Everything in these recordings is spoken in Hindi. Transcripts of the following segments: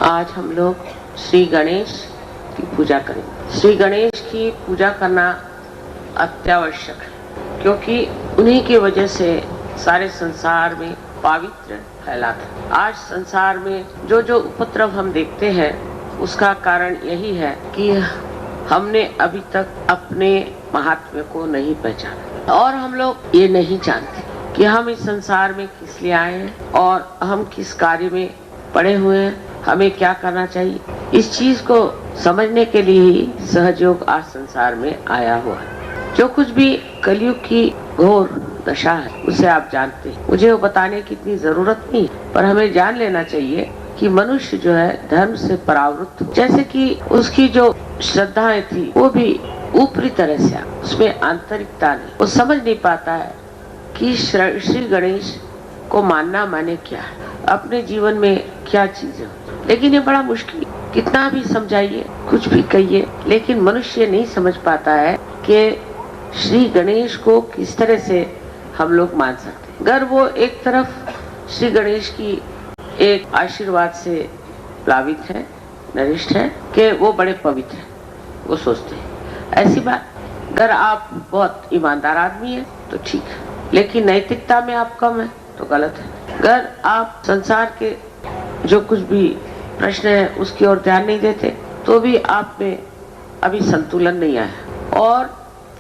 आज हम लोग श्री गणेश की पूजा करेंगे। श्री गणेश की पूजा करना अत्यावश्यक है, क्योंकि उन्हीं की वजह से सारे संसार में पावित्र फैला था। आज संसार में जो जो उपद्रव हम देखते हैं, उसका कारण यही है कि हमने अभी तक अपने महात्म्य को नहीं पहचाना और हम लोग ये नहीं जानते कि हम इस संसार में किस लिए आए हैं और हम किस कार्य में पड़े हुए हैं, हमें क्या करना चाहिए। इस चीज को समझने के लिए ही सहयोग आज संसार में आया हुआ है। जो कुछ भी कलयुग की घोर दशा है उसे आप जानते हैं, मुझे वो बताने की इतनी जरूरत नहीं, पर हमें जान लेना चाहिए कि मनुष्य जो है धर्म से परावृत्त हो, जैसे कि उसकी जो श्रद्धाएं थी वो भी ऊपरी तरह से, उसमें आंतरिकता नहीं, वो समझ नहीं पाता है कि श्री गणेश को मानना माने क्या है, अपने जीवन में क्या चीजें। लेकिन ये बड़ा मुश्किल, कितना भी समझाइए, कुछ भी कहिए, लेकिन मनुष्य नहीं समझ पाता है कि श्री गणेश को किस तरह से हम लोग मान सकते हैं। अगर वो एक तरफ श्री गणेश की एक आशीर्वाद से प्लावित है, नरिष्ठ है कि वो बड़े पवित्र है, वो सोचते हैं ऐसी बात। अगर आप बहुत ईमानदार आदमी है तो ठीक है, लेकिन नैतिकता में आप कम है तो गलत है। अगर आप संसार के जो कुछ भी प्रश्न है उसकी ओर ध्यान नहीं देते तो भी आप में अभी संतुलन नहीं आया, और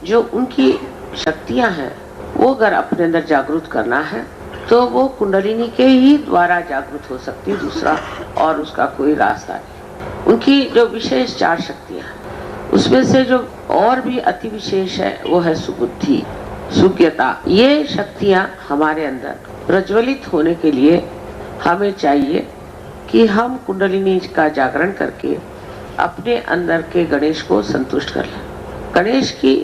जो उनकी शक्तियां हैं वो अगर अपने अंदर जागृत करना है तो वो कुंडलिनी के ही द्वारा जागृत हो सकती है, दूसरा और उसका कोई रास्ता नहीं। उनकी जो विशेष 4 शक्तियां हैं उसमें से जो और भी अति विशेष है वो है सुबुद्धि, सुज्ञता। ये शक्तियां हमारे अंदर प्रज्वलित होने के लिए हमें चाहिए कि हम कुंडलिनी का जागरण करके अपने अंदर के गणेश को संतुष्ट कर लें। गणेश की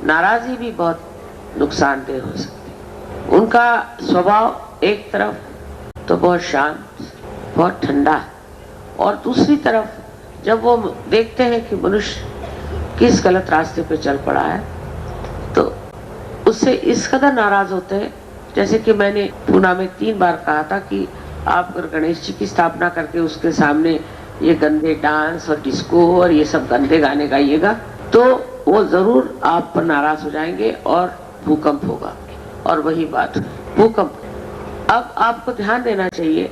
नाराजगी भी बहुत नुकसानदेह हो सकती है। उनका स्वभाव एक तरफ तो बहुत शांत, बहुत ठंडा, और दूसरी तरफ जब वो देखते हैं कि मनुष्य किस गलत रास्ते पे चल पड़ा है तो उससे इस कदर नाराज होते हैं। जैसे कि मैंने पूना में 3 बार कहा था कि आप अगर गणेश जी की स्थापना करके उसके सामने ये गंदे डांस और डिस्को और ये सब गंदे गाने गाइएगा तो वो जरूर आप पर नाराज हो जाएंगे और भूकंप होगा। और वही बात, भूकंप। अब आपको ध्यान देना चाहिए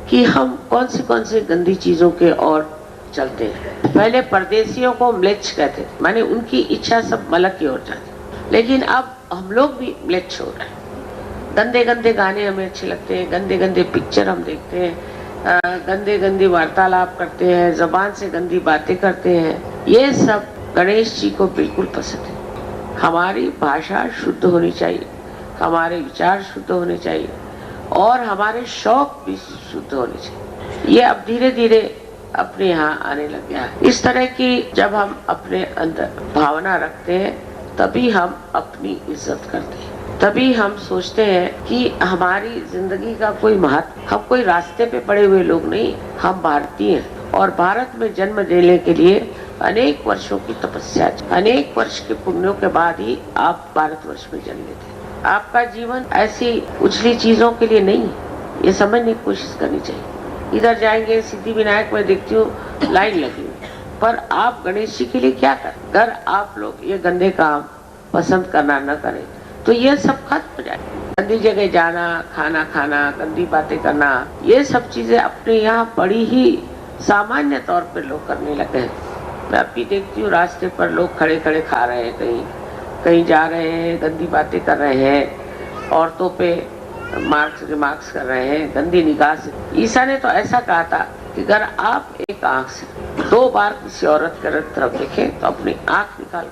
कि हम कौन सी गंदी चीजों के ओर चलते हैं। पहले परदेशियों को म्लेच्छ कहते थे, माने उनकी इच्छा सब मलक की ओर जाती, लेकिन अब हम लोग भी म्लेच्छ हो रहे हैं। गंदे गंदे गाने हमें अच्छे लगते हैं, गंदे गंदे पिक्चर हम देखते हैं, गंदे गंदे वार्तालाप करते हैं, जबान से गंदी बातें करते हैं। ये सब गणेश जी को बिल्कुल पसंद है। हमारी भाषा शुद्ध होनी चाहिए, हमारे विचार शुद्ध होने चाहिए और हमारे शौक भी शुद्ध होने चाहिए। ये अब धीरे धीरे अपने यहाँ आने लग गया है। इस तरह की जब हम अपने अंदर भावना रखते हैं तभी हम अपनी इज्जत करते हैं, तभी हम सोचते हैं कि हमारी जिंदगी का कोई महत्व। हम कोई रास्ते पे पड़े हुए लोग नहीं, हम भारतीय हैं और भारत में जन्म लेने के लिए अनेक वर्षों की तपस्या, अनेक वर्ष के पुण्यों के बाद ही आप भारतवर्ष में जन्म लेते हैं। आपका जीवन ऐसी उछली चीजों के लिए नहीं, ये समझने की कोशिश करनी चाहिए। इधर जाएंगे सिद्धि विनायक में देखती हूँ लाइन लगी हुई, पर आप गणेश जी के लिए क्या करें। अगर आप लोग ये गंदे काम पसंद करना न करें तो ये सब खत्म हो जाए। गंदी जगह जाना, खाना खाना, गंदी बातें करना, ये सब चीजें अपने यहाँ बड़ी ही सामान्य तौर पर लोग करने लगे हैं। मैं अभी देखती हूँ रास्ते पर लोग खड़े खड़े खा रहे हैं, कहीं जा रहे हैं, गंदी बातें कर रहे हैं, औरतों पे रिमार्क्स कर रहे हैं गंदी निगाह से। ईसा ने तो ऐसा कहा था कि अगर आप एक आंख से 2 बार किसी औरत की तरफ देखें तो अपनी आंख निकाल,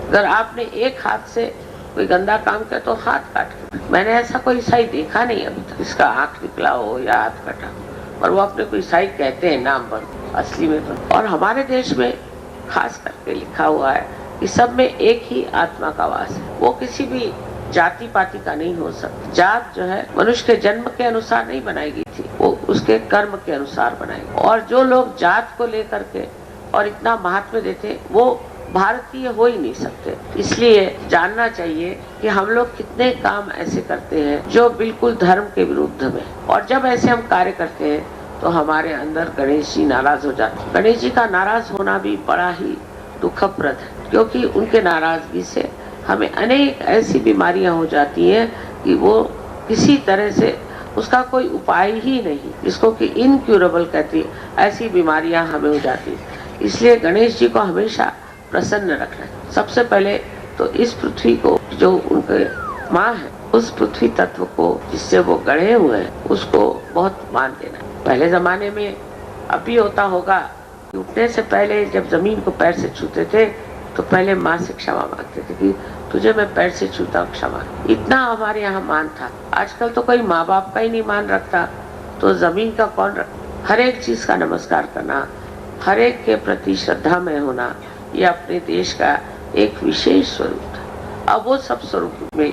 अगर आपने एक हाथ से कोई गंदा काम किया तो हाथ काट के। मैंने ऐसा कोई ईसाई देखा नहीं अभी तक इसका आंख निकला हो या हाथ कटा हो, और वो अपने को ईसाई कहते हैं नाम पर, असली में तो। और हमारे देश में खास करके लिखा हुआ है कि सब में एक ही आत्मा का वास है, वो किसी भी जाति पाति का नहीं हो सकता। जात जो है मनुष्य के जन्म के अनुसार नहीं बनाई गई थी, वो उसके कर्म के अनुसार बनाई। और जो लोग जात को लेकर के और इतना महात्म्य देते वो भारतीय हो ही नहीं सकते। इसलिए जानना चाहिए कि हम लोग कितने काम ऐसे करते हैं जो बिल्कुल धर्म के विरुद्ध में, और जब ऐसे हम कार्य करते हैं तो हमारे अंदर गणेश जी नाराज हो जाते। गणेश जी का नाराज होना भी बड़ा ही दुखप्रद है, क्योंकि उनके नाराजगी से हमें अनेक ऐसी बीमारियां हो जाती हैं कि वो किसी तरह से उसका कोई उपाय ही नहीं, जिसको कि इनक्यूरेबल कहती है, ऐसी बीमारियां हमें हो जाती है। इसलिए गणेश जी को हमेशा प्रसन्न रखना है। सबसे पहले तो इस पृथ्वी को, जो उनके माँ है, उस पृथ्वी तत्व को जिससे वो गढ़े हुए हैं, उसको बहुत मान देना। पहले जमाने में अभी होता होगा कि उठने से पहले जब जमीन को पैर से छूते थे तो पहले माँ से क्षमा मांगते थे कि तुझे मैं पैर से छूता हूँ, क्षमा। इतना हमारे यहाँ मान था। आजकल तो कोई माँ बाप का ही नहीं मान रखता, तो जमीन का कौन रखता। हर एक चीज का नमस्कार करना, हर एक के प्रति श्रद्धा में होना, ये अपने देश का एक विशेष स्वरूप था। अब वो सब स्वरूप में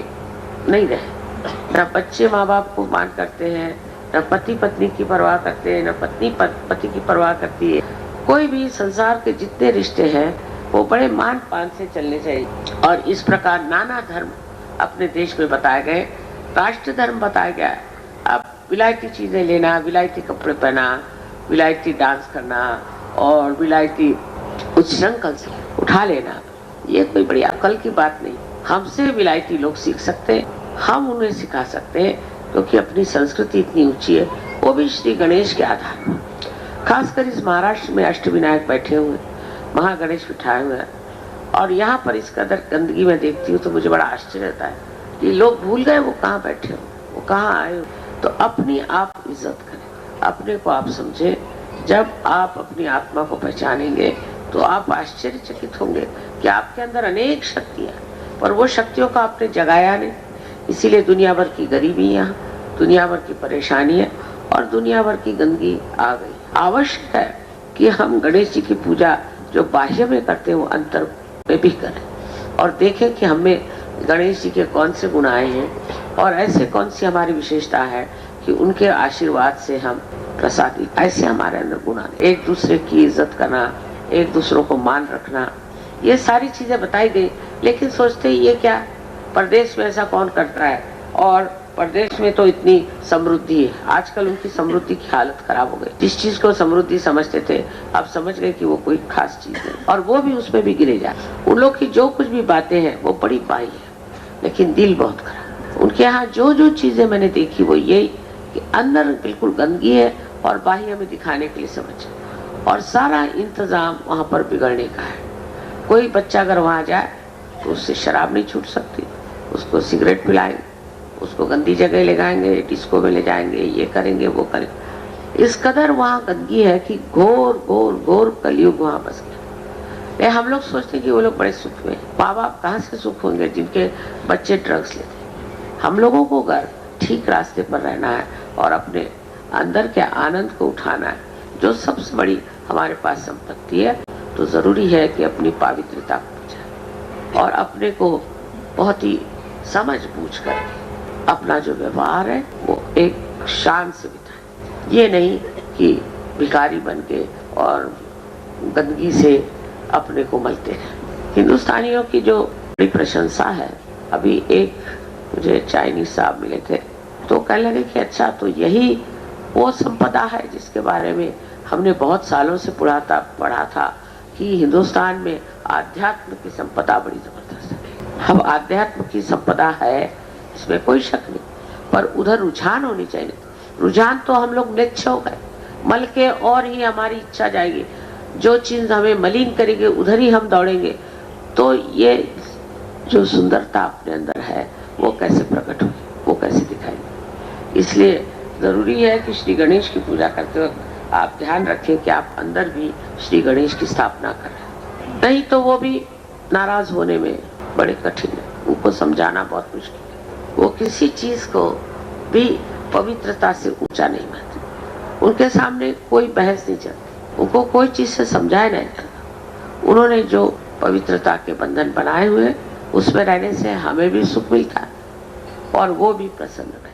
नहीं रहे। न बच्चे माँ बाप को मान करते हैं, न पति पत्नी की परवाह करते हैं, न पत्नी पति की परवाह करती है। कोई भी संसार के जितने रिश्ते हैं वो बड़े मान पान से चलने चाहिए। और इस प्रकार नाना धर्म अपने देश में बताए गए, राष्ट्र धर्म बताया गया। अब विलायती चीजें लेना, विलायती कपड़े पहना, विलायती डांस करना और विलायती उच्छृंखल से उठा लेना, ये कोई बड़ी अकल की बात नहीं। हमसे विलायती लोग सीख सकते हैं, हम उन्हें सिखा सकते हैं, क्योंकि अपनी संस्कृति इतनी ऊंची है, वो भी श्री गणेश के आधार पर। खासकर इस महाराष्ट्र में अष्टविनायक बैठे हुए, महागणेश बिठाए हुए हैं, और यहाँ पर इस कदर गंदगी में देखती हूँ तो मुझे बड़ा आश्चर्य होता है कि लोग भूल गए वो कहाँ बैठे हो, वो कहाँ आए हो। तो अपनी आप इज्जत करें, अपने को आप समझे। जब आप अपनी आत्मा को पहचानेंगे तो आप आश्चर्यचकित होंगे कि आपके अंदर अनेक शक्तियां, पर वो शक्तियों का आपने जगाया नहीं। इसीलिए दुनिया भर की गरीबियां, दुनिया भर की परेशानियां और दुनिया भर की गंदगी आ गई। आवश्यक है कि हम गणेश जी की पूजा जो बाह्य में करते हैं वो अंतर में भी करें, और देखें कि हमें गणेश जी के कौन से गुण आए हैं और ऐसे कौन सी हमारी विशेषता है कि उनके आशीर्वाद से हम प्रसादित, ऐसे हमारे अंदर गुण आए। एक दूसरे की इज्जत करना, एक दूसरों को मान रखना, ये सारी चीजें बताई गई। लेकिन सोचते ये क्या, प्रदेश में ऐसा कौन करता है, और प्रदेश में तो इतनी समृद्धि है। आजकल उनकी समृद्धि की हालत खराब हो गई। जिस चीज को समृद्धि समझते थे अब समझ गए कि वो कोई खास चीज नहीं, और वो भी उसमें भी गिरे जाए। उन लोग की जो कुछ भी बातें हैं वो बड़ी बाई है, लेकिन दिल बहुत खराब। उनके यहाँ जो जो चीजें मैंने देखी वो यही कि अंदर बिल्कुल गंदगी है और बाह्य में दिखाने के लिए समझ, और सारा इंतजाम वहाँ पर बिगड़ने का है। कोई बच्चा अगर वहाँ जाए तो उससे शराब नहीं छूट सकती, उसको सिगरेट पिलाएंगे, उसको गंदी जगह ले जाएंगे, डिस्को में ले जाएंगे, ये करेंगे वो करेंगे। इस कदर वहाँ गंदगी है कि घोर घोर घोर कलयुग वहाँ बस गया। हम लोग सोचते हैं कि वो लोग बड़े सुख में, माँ बाप कहाँ से सुख होंगे जिनके बच्चे ड्रग्स लेते। हम लोगों को अगर ठीक रास्ते पर रहना है और अपने अंदर के आनंद को उठाना है, जो सबसे बड़ी हमारे पास संपत्ति है, तो जरूरी है कि अपनी पवित्रता को बचाएं और अपने को बहुत ही समझ बूझ कर अपना जो व्यवहार है वो एक शान से बिताएं। ये नहीं कि भिखारी बन के और गंदगी से अपने को मलते हैं। हिंदुस्तानियों की जो बड़ी प्रशंसा है, अभी एक मुझे चाइनीज साहब मिले थे तो कहने लगे कि अच्छा, तो यही वो संपदा है जिसके बारे में हमने बहुत सालों से पढ़ा था कि हिंदुस्तान में आध्यात्म की संपदा बड़ी जबरदस्त है। हम आध्यात्म की संपदा है, इसमें कोई शक नहीं, पर उधर रुझान होनी चाहिए। रुझान तो हम लोग निच्छ हो गए, मल के और ही हमारी इच्छा जाएगी, जो चीज हमें मलिन करेगी उधर ही हम दौड़ेंगे। तो ये जो सुंदरता अपने अंदर है वो कैसे प्रकट होगी, वो कैसे दिखाएगी। इसलिए जरूरी है कि श्री गणेश की पूजा करते वक्त आप ध्यान रखें कि आप अंदर भी श्री गणेश की स्थापना करें, नहीं तो वो भी नाराज होने में बड़े कठिन है, उनको समझाना बहुत मुश्किल है। वो किसी चीज को भी पवित्रता से ऊंचा नहीं मानते, उनके सामने कोई बहस नहीं चलती, उनको कोई चीज से समझाया नहीं जाता। उन्होंने जो पवित्रता के बंधन बनाए हुए उसमें रहने से हमें भी सुख मिलता है और वो भी प्रसन्न रहते।